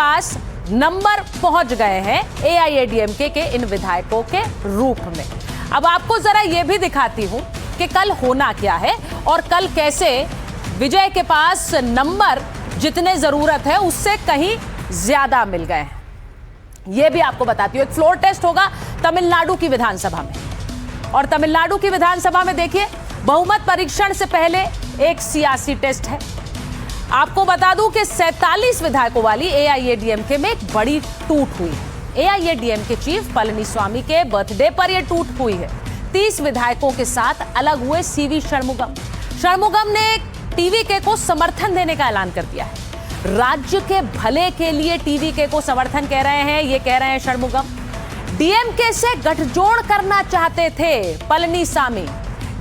पास number पहुंच गए हैं एआईएडीएमके के इन विधायकों के रूप में। अब आपको जरा यह भी दिखाती हूं कि कल होना क्या है और कल कैसे विजय के पास नंबर जितने जरूरत है उससे कहीं ज्यादा मिल गए हैं। यह भी आपको बताती हूं। एक फ्लोर टेस्ट होगा तमिलनाडु की विधानसभा में, और तमिलनाडु की विधानसभा में देखिए बहुमत परीक्षण से पहले एक सियासी टेस्ट है। आपको बता दूं कि 47 विधायकों वाली एआईएडीएमके में एक बड़ी टूट हुई है। एआईएडीएमके चीफ पलनीस्वामी के बर्थडे पर यह टूट हुई है। 30 विधायकों के साथ अलग हुए सीवी षणमुगम। षणमुगम ने टीवीके को समर्थन देने का ऐलान कर दिया है। राज्य के भले के लिए टीवीके को समर्थन कह रहे हैं, ये कह रहे हैं षणमुगम। डीएमके से गठजोड़ करना चाहते थे पलनीसामी।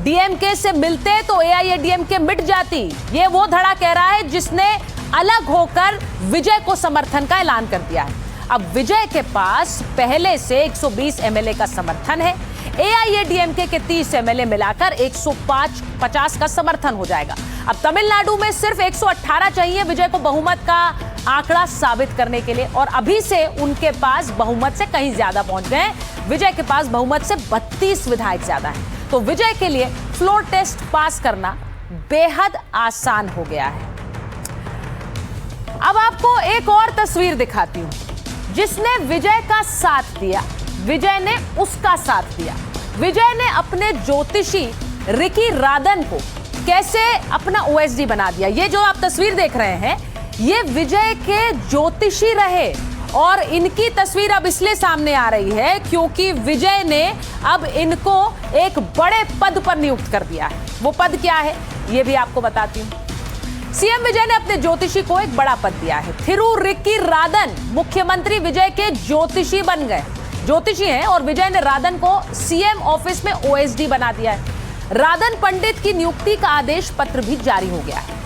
डीएमके से मिलते तो एआईएडीएमके मिट जाती। ये वो धड़ा कह रहा है जिसने अलग होकर विजय को समर्थन का ऐलान कर दिया है। अब विजय के पास पहले से 120 एमएलए का समर्थन है। एआईएडीएमके के 30 एमएलए मिलाकर 150 का समर्थन हो जाएगा। अब तमिलनाडु में सिर्फ 118 चाहिए विजय को बहुमत का आंकड़ा साबित करने के लिए, और अभी से उनके पास बहुमत से कहीं ज्यादा पहुंच गए। विजय के पास बहुमत से 32 विधायक ज्यादा है। तो विजय के लिए फ्लोर टेस्ट पास करना बेहद आसान हो गया है। अब आपको एक और तस्वीर दिखाती हूं जिसने विजय का साथ दिया। विजय ने उसका साथ दिया। विजय ने अपने ज्योतिषी रिकी राधन को कैसे अपना ओएसडी बना दिया। ये जो आप तस्वीर देख रहे हैं ये विजय के ज्योतिषी रहे, और इनकी तस्वीर अब इसलिए सामने आ रही है क्योंकि विजय ने अब इनको एक बड़े पद पर नियुक्त कर दिया है। वो पद क्या है ये भी आपको बताती हूं। सीएम विजय ने अपने ज्योतिषी को एक बड़ा पद दिया है। थिरू रिकी राधन मुख्यमंत्री विजय के ज्योतिषी बन गए। ज्योतिषी हैं और विजय ने राधन को सीएम ऑफिस में ओएसडी बना दिया है। राधन पंडित की नियुक्ति का आदेश पत्र भी जारी हो गया है।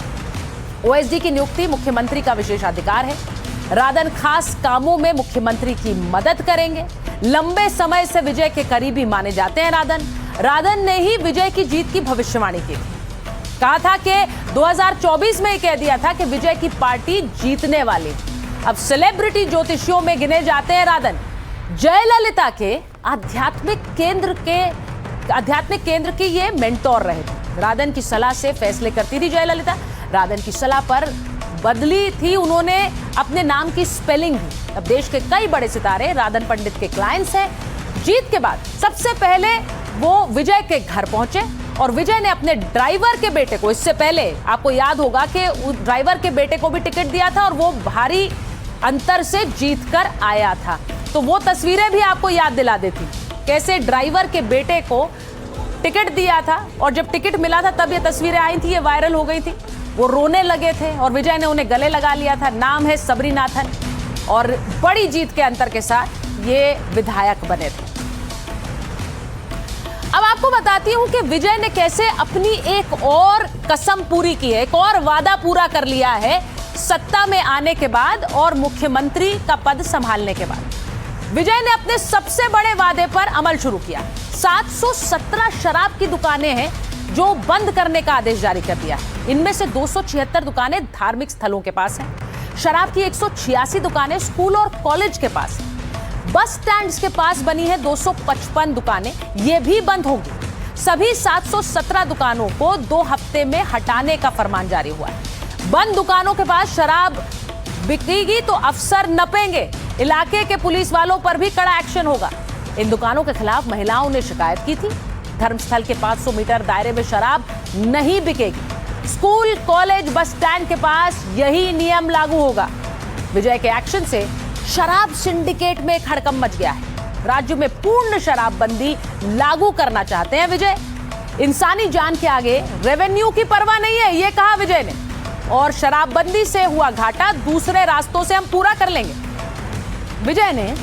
ओएसडी की नियुक्ति मुख्यमंत्री का विशेषाधिकार है। राधन खास कामों में मुख्यमंत्री की मदद करेंगे। लंबे समय से विजय के करीबी माने जाते हैं राधन ने ही विजय की जीत की भविष्यवाणी की थी। कहा था कि 2024 में कह दिया था कि विजय की पार्टी जीतने वाली। अब सेलिब्रिटी ज्योतिषियों में गिने जाते हैं राधन। जयललिता के आध्यात्मिक केंद्र की ये मेंटोर रहे थे। राधन की सलाह से फैसले करती थी जयललिता। राधन की सलाह पर बदली थी उन्होंने अपने नाम की स्पेलिंग भी। अब देश के कई बड़े सितारे राधन पंडित के क्लाइंट्स हैं। जीत के बाद सबसे पहले वो विजय के घर पहुंचे और विजय ने अपने ड्राइवर के बेटे को, इससे पहले आपको याद होगा कि ड्राइवर के बेटे को भी टिकट दिया था और वो भारी अंतर से जीत कर आया था। तो वो तस्वीरें भी आपको याद दिला देती कैसे ड्राइवर के बेटे को टिकट दिया था, और जब टिकट मिला था तब ये तस्वीरें आई थी, ये वायरल हो गई थी। वो रोने लगे थे और विजय ने उन्हें गले लगा लिया था। नाम है सबरीनाथन, और बड़ी जीत के अंतर के साथ ये विधायक बने थे। अब आपको बताती हूं कि विजय ने कैसे अपनी एक और कसम पूरी की है, एक और वादा पूरा कर लिया है सत्ता में आने के बाद और मुख्यमंत्री का पद संभालने के बाद। विजय ने अपने सबसे बड़े वादे पर अमल शुरू किया। 717 शराब की दुकानें हैं जो बंद करने का आदेश जारी कर दिया है। इनमें से 276 दुकानें धार्मिक स्थलों के पास हैं। शराब की 186 दुकानें स्कूल और कॉलेज के पास हैं। बस स्टैंड्स के पास बनी है 255 दुकानें, ये भी बंद होंगी। सभी 717 दुकानों को 2 हफ्ते में हटाने का फरमान जारी हुआ है। बंद दुकानों के पास शराब बिकेगी तो अफसर नपेंगे। इलाके के पुलिस वालों पर भी कड़ा एक्शन होगा। इन दुकानों के खिलाफ महिलाओं ने शिकायत की थी। धर्मस्थल के 500 मीटर दायरे में शराब नहीं बिकेगी। स्कूल, कॉलेज, बस स्टैंड के पास यही नियम लागू होगा। विजय के एक्शन से शराब सिंडिकेट में एक हड़कंप मच गया है। राज्य में पूर्ण शराबबंदी लागू करना चाहते हैं विजय। इंसानी जान के आगे रेवेन्यू की परवाह नहीं है, यह कहा विजय ने, और शराबबंदी से हुआ घाटा दूसरे रास्तों से हम पूरा कर लेंगे। विजय ने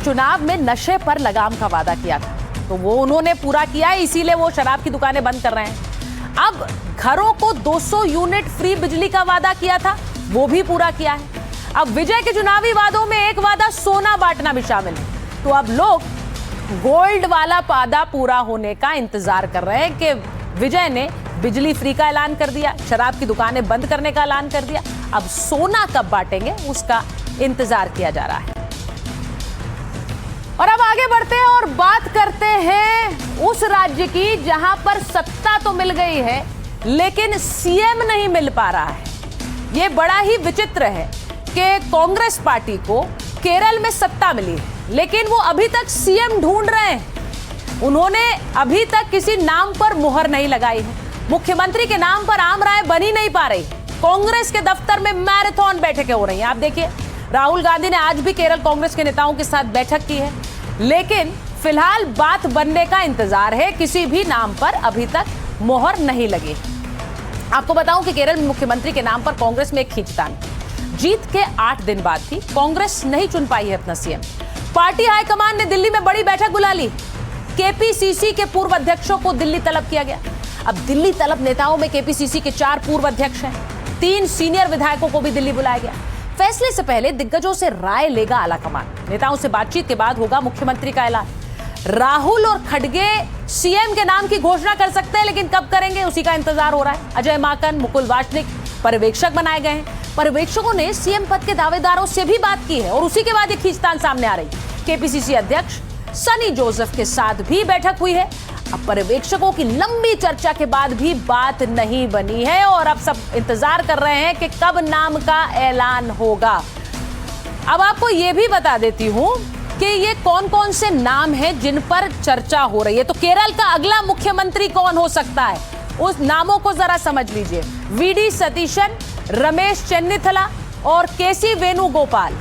चुनाव में नशे पर लगाम का वादा किया था, तो वो उन्होंने पूरा किया है, इसीलिए वो शराब की दुकानें बंद कर रहे हैं। अब घरों को 200 यूनिट फ्री बिजली का वादा किया था, वो भी पूरा किया है। अब विजय के चुनावी वादों में एक वादा सोना बांटना भी शामिल है। तो अब लोग गोल्ड वाला वादा पूरा होने का इंतजार कर रहे हैं कि विजय ने बिजली फ्री का ऐलान कर दिया, शराब की दुकानें बंद करने का ऐलान कर दिया। अब सोना कब बांटेंगे उसका इंतजार किया जा रहा है। और अब आगे बढ़ते हैं और बात करते हैं उस राज्य की जहां पर सत्ता तो मिल गई है लेकिन सीएम नहीं मिल पा रहा है। यह बड़ा ही विचित्र है कि कांग्रेस पार्टी को केरल में सत्ता मिली है लेकिन वो अभी तक सीएम ढूंढ रहे हैं। उन्होंने अभी तक किसी नाम पर मुहर नहीं लगाई है। मुख्यमंत्री के नाम पर आम राय बनी नहीं पा रही। कांग्रेस के दफ्तर में मैराथन बैठकें हो रही हैं। आप देखिए, राहुल गांधी ने आज भी केरल कांग्रेस के नेताओं के साथ बैठक की है लेकिन फिलहाल बात बनने का इंतजार है। किसी भी नाम पर अभी तक मुहर नहीं लगी। आपको बताऊं कि केरल में मुख्यमंत्री के नाम पर कांग्रेस में एक खींचतान। जीत के 8 दिन बाद भी कांग्रेस नहीं चुन पाई है अपना सीएम। पार्टी हाईकमान ने दिल्ली में बड़ी बैठक बुला ली। केपीसीसी के पूर्व अध्यक्षों को दिल्ली तलब किया गया। अब दिल्ली तलब नेताओं में केपीसीसी के 4 पूर्व अध्यक्ष हैं। 3 सीनियर विधायकों को भी दिल्ली बुलाया गया। फैसले से पहले दिग्गजों से राय लेगा आलाकमान। नेताओं से बातचीत के बाद होगा मुख्यमंत्री का ऐलान। राहुल और खड़गे सीएम के नाम की घोषणा कर सकते हैं लेकिन कब करेंगे उसी का इंतजार हो रहा है। अजय माकन, मुकुल वासनिक पर्यवेक्षक बनाए गए हैं। पर्यवेक्षकों ने सीएम पद के दावेदारों से भी बात की है और उसी के बाद ये खींचतान सामने आ रही। केपीसीसी अध्यक्ष सनी जोसेफ के साथ भी बैठक हुई है। अब पर्यवेक्षकों की लंबी चर्चा के बाद भी बात नहीं बनी है और अब सब इंतजार कर रहे हैं कि कब नाम का ऐलान होगा। अब आपको यह भी बता देती हूं कि ये कौन कौन से नाम हैं जिन पर चर्चा हो रही है। तो केरल का अगला मुख्यमंत्री कौन हो सकता है उस नामों को जरा समझ लीजिए। वीडी सतीशन, रमेश चेन्निथला और केसी वेणुगोपाल।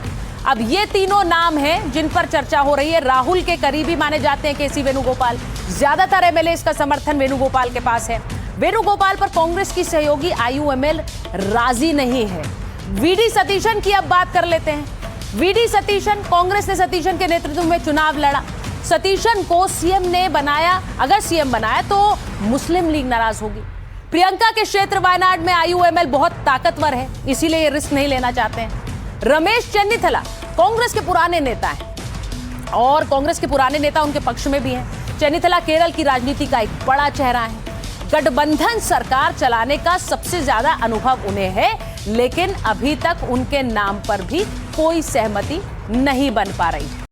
अब ये तीनों नाम हैं जिन पर चर्चा हो रही है। राहुल के करीबी माने जाते हैं केसी वेणुगोपाल। ज्यादातर एमएलए इसका समर्थन वेणुगोपाल के पास है। वेणुगोपाल पर कांग्रेस की सहयोगी आईयूएमएल राजी नहीं है। वीडी सतीशन की अब बात कर लेते हैं। वीडी सतीशन, कांग्रेस ने सतीशन के नेतृत्व में चुनाव लड़ा। सतीशन को सीएम ने बनाया। अगर सीएम बनाया तो मुस्लिम लीग नाराज होगी। प्रियंका के क्षेत्र वायनाड में आईयूएमएल बहुत ताकतवर है, इसीलिए ये रिस्क नहीं लेना चाहते हैं। रमेश चेन्निथला कांग्रेस के पुराने नेता हैं और कांग्रेस के पुराने नेता उनके पक्ष में भी हैं। चेन्निथला केरल की राजनीति का एक बड़ा चेहरा है। गठबंधन सरकार चलाने का सबसे ज्यादा अनुभव उन्हें है लेकिन अभी तक उनके नाम पर भी कोई सहमति नहीं बन पा रही है।